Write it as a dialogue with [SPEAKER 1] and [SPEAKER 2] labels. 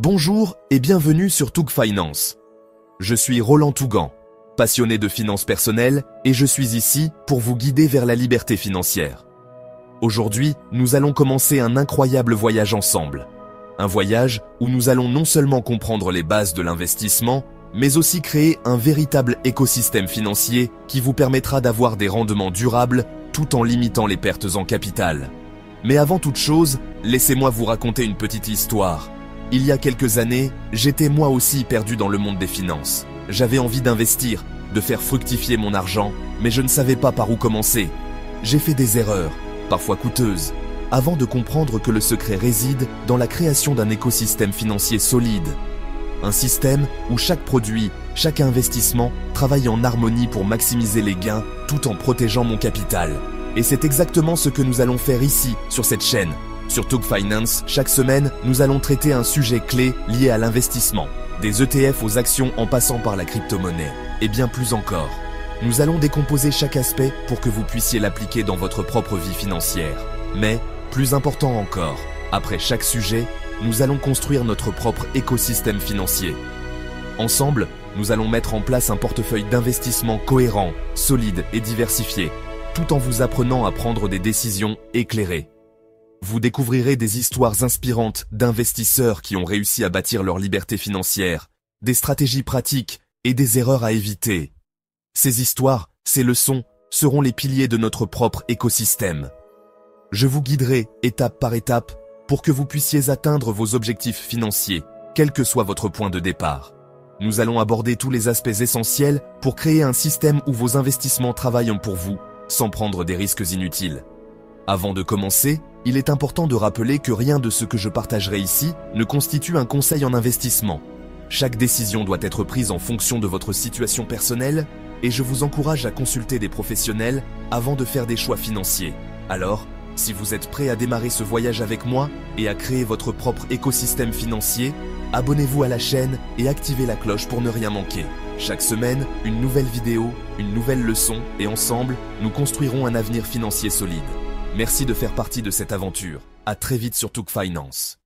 [SPEAKER 1] Bonjour et bienvenue sur Toug Finance. Je suis Roland Tougan, passionné de finances personnelles et je suis ici pour vous guider vers la liberté financière. Aujourd'hui, nous allons commencer un incroyable voyage ensemble. Un voyage où nous allons non seulement comprendre les bases de l'investissement, mais aussi créer un véritable écosystème financier qui vous permettra d'avoir des rendements durables tout en limitant les pertes en capital. Mais avant toute chose, laissez-moi vous raconter une petite histoire. Il y a quelques années, j'étais moi aussi perdu dans le monde des finances. J'avais envie d'investir, de faire fructifier mon argent, mais je ne savais pas par où commencer. J'ai fait des erreurs, parfois coûteuses, avant de comprendre que le secret réside dans la création d'un écosystème financier solide. Un système où chaque produit, chaque investissement travaille en harmonie pour maximiser les gains tout en protégeant mon capital. Et c'est exactement ce que nous allons faire ici, sur cette chaîne. Sur Toug Finance, chaque semaine, nous allons traiter un sujet clé lié à l'investissement, des ETF aux actions en passant par la crypto-monnaie, et bien plus encore. Nous allons décomposer chaque aspect pour que vous puissiez l'appliquer dans votre propre vie financière. Mais, plus important encore, après chaque sujet, nous allons construire notre propre écosystème financier. Ensemble, nous allons mettre en place un portefeuille d'investissement cohérent, solide et diversifié, tout en vous apprenant à prendre des décisions éclairées. Vous découvrirez des histoires inspirantes d'investisseurs qui ont réussi à bâtir leur liberté financière, des stratégies pratiques et des erreurs à éviter. Ces histoires, ces leçons, seront les piliers de notre propre écosystème. Je vous guiderai étape par étape pour que vous puissiez atteindre vos objectifs financiers, quel que soit votre point de départ. Nous allons aborder tous les aspects essentiels pour créer un système où vos investissements travaillent pour vous, sans prendre des risques inutiles. Avant de commencer, il est important de rappeler que rien de ce que je partagerai ici ne constitue un conseil en investissement. Chaque décision doit être prise en fonction de votre situation personnelle et je vous encourage à consulter des professionnels avant de faire des choix financiers. Alors, si vous êtes prêt à démarrer ce voyage avec moi et à créer votre propre écosystème financier, abonnez-vous à la chaîne et activez la cloche pour ne rien manquer. Chaque semaine, une nouvelle vidéo, une nouvelle leçon et ensemble, nous construirons un avenir financier solide. Merci de faire partie de cette aventure. À très vite sur Toug Finance.